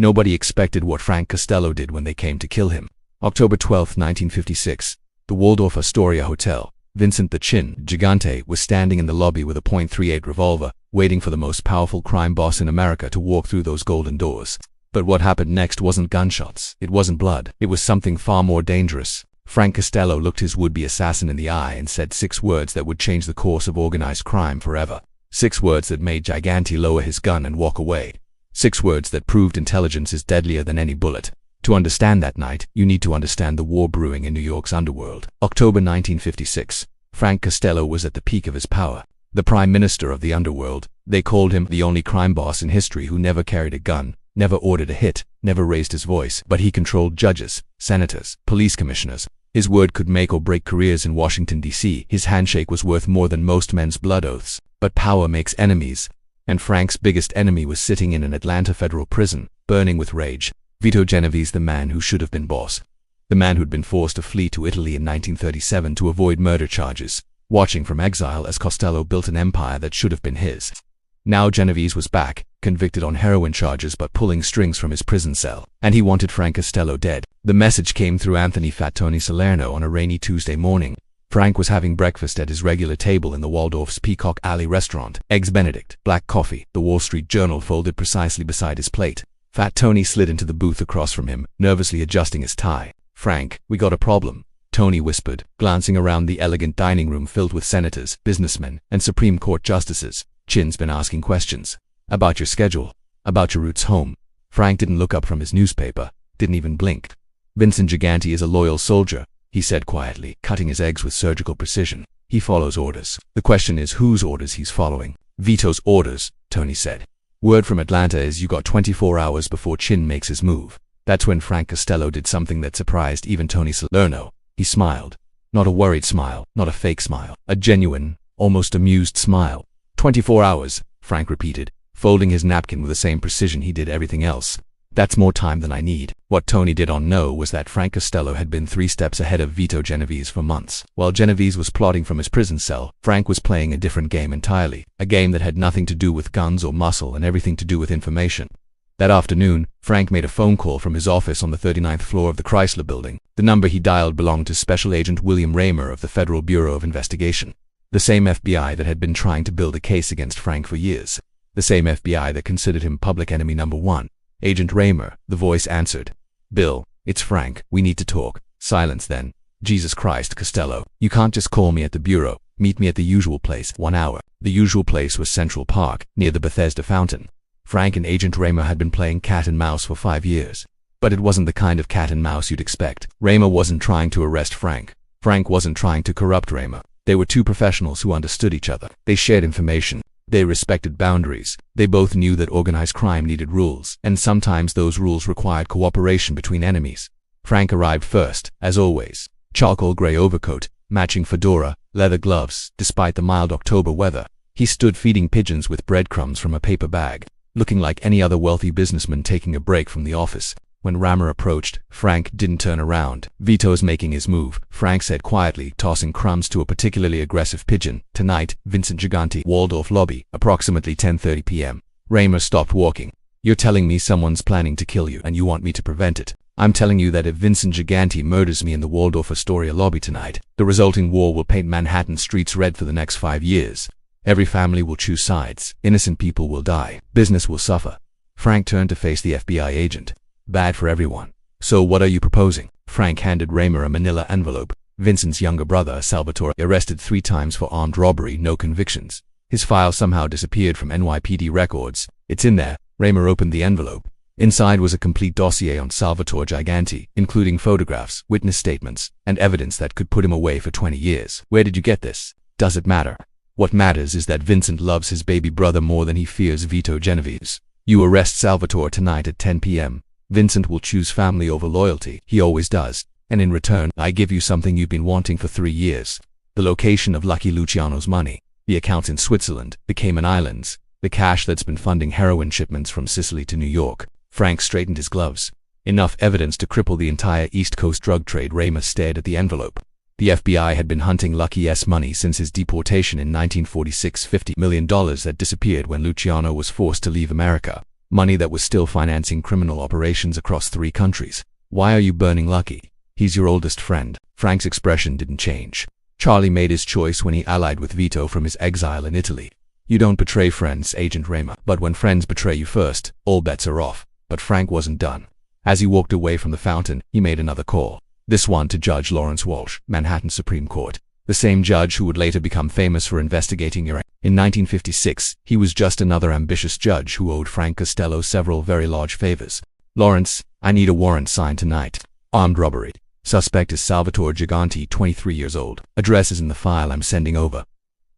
Nobody expected what Frank Costello did when they came to kill him. October 12, 1956. The Waldorf Astoria Hotel. Vincent the Gigante was standing in the lobby with a .38 revolver, waiting for the most powerful crime boss in America to walk through those golden doors. But what happened next wasn't gunshots. It wasn't blood. It was something far more dangerous. Frank Costello looked his would-be assassin in the eye and said 6 words that would change the course of organized crime forever. 6 words that made Gigante lower his gun and walk away. 6 words that proved intelligence is deadlier than any bullet. To understand that night, you need to understand the war brewing in New York's underworld. October 1956. Frank Costello was at the peak of his power. The prime minister of the underworld. They called him the only crime boss in history who never carried a gun, never ordered a hit, never raised his voice. But he controlled judges, senators, police commissioners. His word could make or break careers in Washington, D.C. His handshake was worth more than most men's blood oaths. But power makes enemies. And Frank's biggest enemy was sitting in an Atlanta federal prison, burning with rage. Vito Genovese, the man who should have been boss. The man who'd been forced to flee to Italy in 1937 to avoid murder charges, watching from exile as Costello built an empire that should have been his. Now Genovese was back, convicted on heroin charges but pulling strings from his prison cell. And he wanted Frank Costello dead. The message came through Anthony "Fat Tony" Salerno on a rainy Tuesday morning. Frank was having breakfast at his regular table in the Waldorf's Peacock Alley restaurant. Eggs Benedict, black coffee, the Wall Street Journal folded precisely beside his plate. Fat Tony slid into the booth across from him, nervously adjusting his tie. "Frank, we got a problem," Tony whispered, glancing around the elegant dining room filled with senators, businessmen, and Supreme Court justices. "Chin's been asking questions. About your schedule. About your routes home." Frank didn't look up from his newspaper, didn't even blink. "Vincent Gigante is a loyal soldier," he said quietly, cutting his eggs with surgical precision. "He follows orders. The question is whose orders he's following." "Vito's orders," Tony said. "Word from Atlanta is you got 24 hours before Chin makes his move." That's when Frank Costello did something that surprised even Tony Salerno. He smiled. Not a worried smile, not a fake smile. A genuine, almost amused smile. 24 hours, Frank repeated, folding his napkin with the same precision he did everything else. "That's more time than I need." What Tony didn't know was that Frank Costello had been 3 steps ahead of Vito Genovese for months. While Genovese was plotting from his prison cell, Frank was playing a different game entirely. A game that had nothing to do with guns or muscle and everything to do with information. That afternoon, Frank made a phone call from his office on the 39th floor of the Chrysler Building. The number he dialed belonged to Special Agent William Raymer of the Federal Bureau of Investigation. The same FBI that had been trying to build a case against Frank for years. The same FBI that considered him public enemy number 1. "Agent Raymer," the voice answered. "Bill, it's Frank. We need to talk." Silence then. "Jesus Christ, Costello. You can't just call me at the bureau. Meet me at the usual place, 1 hour." The usual place was Central Park, near the Bethesda Fountain. Frank and Agent Raymer had been playing cat and mouse for 5 years. But it wasn't the kind of cat and mouse you'd expect. Raymer wasn't trying to arrest Frank. Frank wasn't trying to corrupt Raymer. They were 2 professionals who understood each other. They shared information. They respected boundaries. They both knew that organized crime needed rules, and sometimes those rules required cooperation between enemies. Frank arrived first, as always. Charcoal gray overcoat, matching fedora, leather gloves, despite the mild October weather. He stood feeding pigeons with breadcrumbs from a paper bag, looking like any other wealthy businessman taking a break from the office. When Raymer approached, Frank didn't turn around. "Vito's making his move," Frank said quietly, tossing crumbs to a particularly aggressive pigeon. "Tonight, Vincent Gigante, Waldorf lobby, approximately 10:30 p.m. Raymer stopped walking. "You're telling me someone's planning to kill you and you want me to prevent it. I'm telling you that if Vincent Gigante murders me in the Waldorf Astoria lobby tonight, the resulting war will paint Manhattan streets red for the next 5 years. Every family will choose sides. Innocent people will die. Business will suffer." Frank turned to face the FBI agent. "Bad for everyone. So what are you proposing?" Frank handed Raymer a manila envelope. "Vincent's younger brother, Salvatore, arrested 3 times for armed robbery, no convictions. His file somehow disappeared from NYPD records. It's in there." Raymer opened the envelope. Inside was a complete dossier on Salvatore Gigante, including photographs, witness statements, and evidence that could put him away for 20 years. "Where did you get this?" "Does it matter? What matters is that Vincent loves his baby brother more than he fears Vito Genovese. You arrest Salvatore tonight at 10 p.m. Vincent will choose family over loyalty. He always does. And in return, I give you something you've been wanting for 3 years. The location of Lucky Luciano's money. The accounts in Switzerland, the Cayman Islands. The cash that's been funding heroin shipments from Sicily to New York." Frank straightened his gloves. "Enough evidence to cripple the entire East Coast drug trade." Raymer stared at the envelope. The FBI had been hunting Lucky's money since his deportation in 1946. $50 million that disappeared when Luciano was forced to leave America. Money that was still financing criminal operations across 3 countries. Why are you burning Lucky? He's your oldest friend. Frank's expression didn't change. Charlie made his choice when he allied with Vito from his exile in Italy. You don't betray friends, Agent Raymer. But when friends betray you first, all bets are off. But Frank wasn't done. As he walked away from the fountain, he made another call. This one to Judge Lawrence Walsh, Manhattan Supreme Court. The same judge who would later become famous for investigating Iran. In 1956, he was just another ambitious judge who owed Frank Costello several very large favors. Lawrence, I need a warrant signed tonight. Armed robbery. Suspect is Salvatore Gigante, 23 years old. Address is in the file I'm sending over.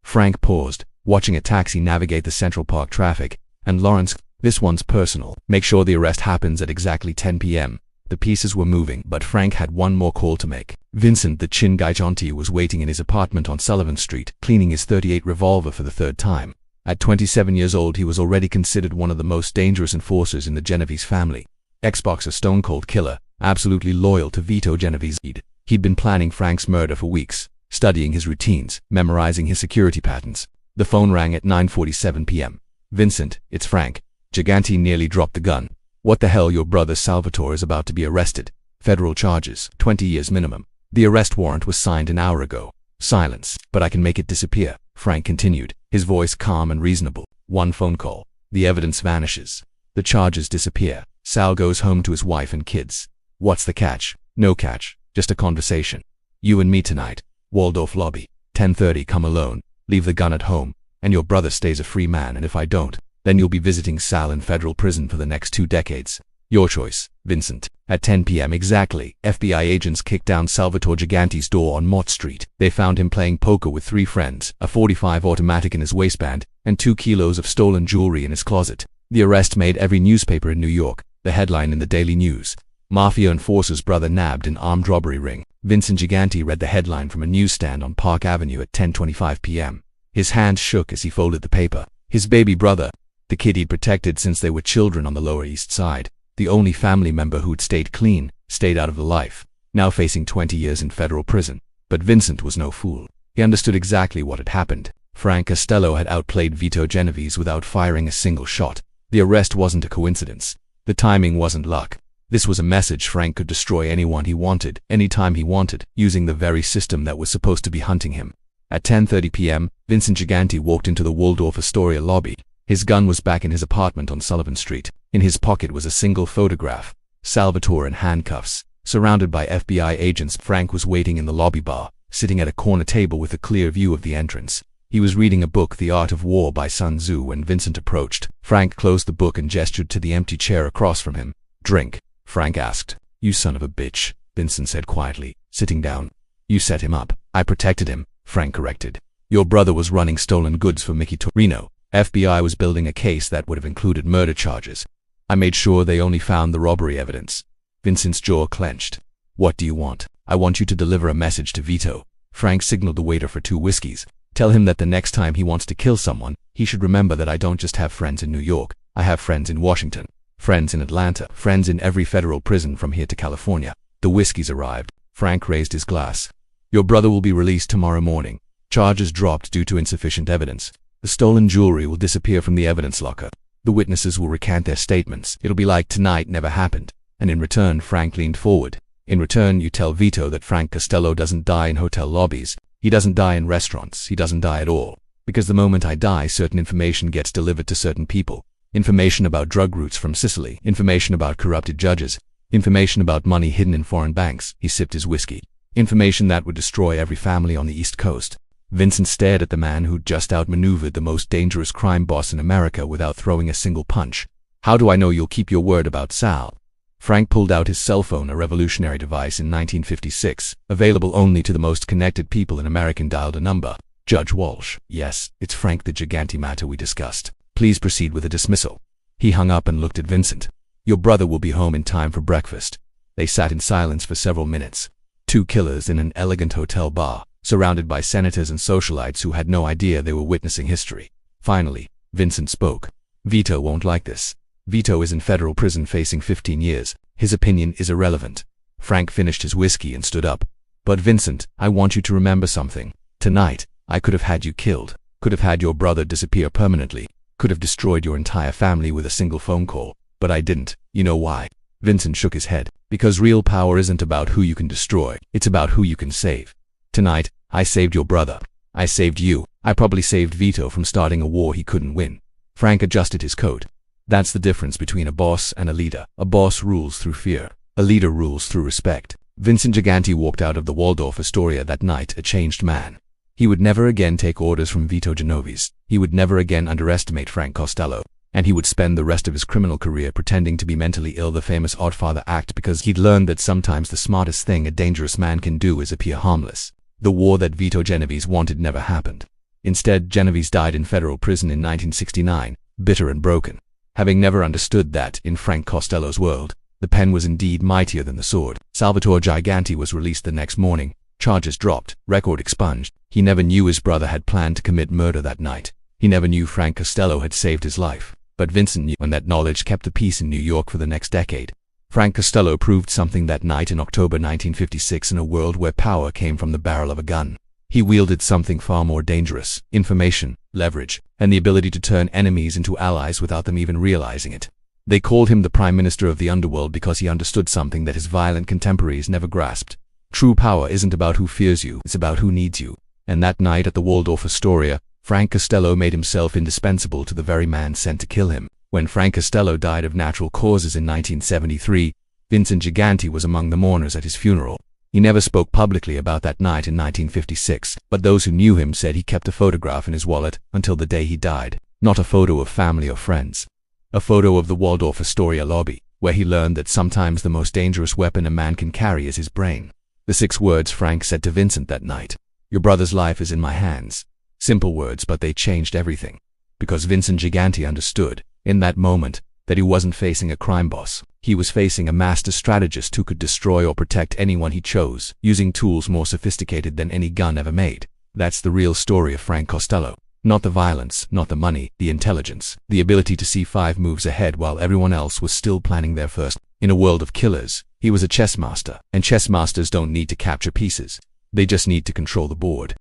Frank paused, watching a taxi navigate the Central Park traffic, and Lawrence, this one's personal. Make sure the arrest happens at exactly 10 p.m. The pieces were moving, but Frank had one more call to make. Vincent the Chin Gigante was waiting in his apartment on Sullivan Street, cleaning his .38 revolver for the 3rd time. At 27 years old, he was already considered one of the most dangerous enforcers in the Genovese family. Ex-boxer, stone cold killer, absolutely loyal to Vito Genovese. He'd been planning Frank's murder for weeks, studying his routines, memorizing his security patterns. The phone rang at 9:47 p.m. Vincent, it's Frank. Gigante nearly dropped the gun. What the hell, your brother Salvatore is about to be arrested. Federal charges, 20 years minimum. The arrest warrant was signed an hour ago. Silence. But I can make it disappear, Frank continued, his voice calm and reasonable. One phone call. The evidence vanishes. The charges disappear. Sal goes home to his wife and kids. What's the catch? No catch. Just a conversation. You and me tonight. Waldorf lobby. 10:30, come alone. Leave the gun at home. And your brother stays a free man, and if I don't, then you'll be visiting Sal in federal prison for the next 2 decades. Your choice, Vincent. At 10 p.m. exactly, FBI agents kicked down Salvatore Gigante's door on Mott Street. They found him playing poker with 3 friends, a .45 automatic in his waistband, and 2 kilos of stolen jewelry in his closet. The arrest made every newspaper in New York. The headline in the Daily News: Mafia enforcer's brother nabbed in armed robbery ring. Vincent Gigante read the headline from a newsstand on Park Avenue at 10:25 p.m. His hand shook as he folded the paper. His baby brother, the kid he'd protected since they were children on the Lower East Side, the only family member who'd stayed clean, stayed out of the life, now facing 20 years in federal prison. But Vincent was no fool. He understood exactly what had happened. Frank Costello had outplayed Vito Genovese without firing a single shot. The arrest wasn't a coincidence. The timing wasn't luck. This was a message. Frank could destroy anyone he wanted, anytime he wanted, using the very system that was supposed to be hunting him. At 10:30 p.m., Vincent Gigante walked into the Waldorf Astoria lobby. His gun was back in his apartment on Sullivan Street. In his pocket was a single photograph. Salvatore in handcuffs, surrounded by FBI agents. Frank was waiting in the lobby bar, sitting at a corner table with a clear view of the entrance. He was reading a book, The Art of War by Sun Tzu, when Vincent approached. Frank closed the book and gestured to the empty chair across from him. Drink, Frank asked. You son of a bitch, Vincent said quietly, sitting down. You set him up. I protected him, Frank corrected. Your brother was running stolen goods for Mickey Torino. FBI was building a case that would have included murder charges. I made sure they only found the robbery evidence. Vincent's jaw clenched. What do you want? I want you to deliver a message to Vito. Frank signaled the waiter for 2 whiskeys. Tell him that the next time he wants to kill someone, he should remember that I don't just have friends in New York. I have friends in Washington, friends in Atlanta, friends in every federal prison from here to California. The whiskeys arrived. Frank raised his glass. Your brother will be released tomorrow morning. Charges dropped due to insufficient evidence. The stolen jewelry will disappear from the evidence locker. The witnesses will recant their statements. It'll be like tonight never happened. And in return, Frank leaned forward. In return, you tell Vito that Frank Costello doesn't die in hotel lobbies. He doesn't die in restaurants. He doesn't die at all. Because the moment I die, certain information gets delivered to certain people. Information about drug routes from Sicily. Information about corrupted judges. Information about money hidden in foreign banks. He sipped his whiskey. Information that would destroy every family on the East Coast. Vincent stared at the man who'd just outmaneuvered the most dangerous crime boss in America without throwing a single punch. How do I know you'll keep your word about Sal? Frank pulled out his cell phone, a revolutionary device in 1956, available only to the most connected people in America. Dialed a number. Judge Walsh. Yes, it's Frank, the Gigante matter we discussed. Please proceed with a dismissal. He hung up and looked at Vincent. Your brother will be home in time for breakfast. They sat in silence for several minutes. 2 killers in an elegant hotel bar, surrounded by senators and socialites who had no idea they were witnessing history. Finally, Vincent spoke. Vito won't like this. Vito is in federal prison facing 15 years. His opinion is irrelevant. Frank finished his whiskey and stood up. But Vincent, I want you to remember something. Tonight, I could have had you killed. Could have had your brother disappear permanently. Could have destroyed your entire family with a single phone call, but I didn't. You know why? Vincent shook his head. Because real power isn't about who you can destroy, it's about who you can save. Tonight, I saved your brother. I saved you. I probably saved Vito from starting a war he couldn't win. Frank adjusted his coat. That's the difference between a boss and a leader. A boss rules through fear. A leader rules through respect. Vincent Gigante walked out of the Waldorf Astoria that night a changed man. He would never again take orders from Vito Genovese. He would never again underestimate Frank Costello. And he would spend the rest of his criminal career pretending to be mentally ill, the famous Oddfather act, because he'd learned that sometimes the smartest thing a dangerous man can do is appear harmless. The war that Vito Genovese wanted never happened. Instead, Genovese died in federal prison in 1969, bitter and broken, having never understood that, in Frank Costello's world, the pen was indeed mightier than the sword. Salvatore Gigante was released the next morning, charges dropped, record expunged. He never knew his brother had planned to commit murder that night. He never knew Frank Costello had saved his life. But Vincent knew, and that knowledge kept the peace in New York for the next decade. Frank Costello proved something that night in October 1956 in a world where power came from the barrel of a gun. He wielded something far more dangerous: information, leverage, and the ability to turn enemies into allies without them even realizing it. They called him the Prime Minister of the Underworld because he understood something that his violent contemporaries never grasped. True power isn't about who fears you, it's about who needs you. And that night at the Waldorf Astoria, Frank Costello made himself indispensable to the very man sent to kill him. When Frank Costello died of natural causes in 1973, Vincent Gigante was among the mourners at his funeral. He never spoke publicly about that night in 1956, but those who knew him said he kept a photograph in his wallet until the day he died. Not a photo of family or friends. A photo of the Waldorf Astoria lobby, where he learned that sometimes the most dangerous weapon a man can carry is his brain. The 6 words Frank said to Vincent that night: "Your brother's life is in my hands." Simple words, but they changed everything. Because Vincent Gigante understood, in that moment, that he wasn't facing a crime boss. He was facing a master strategist who could destroy or protect anyone he chose, using tools more sophisticated than any gun ever made. That's the real story of Frank Costello. Not the violence, not the money, the intelligence, the ability to see 5 moves ahead while everyone else was still planning their first. In a world of killers, he was a chess master, and chess masters don't need to capture pieces. They just need to control the board.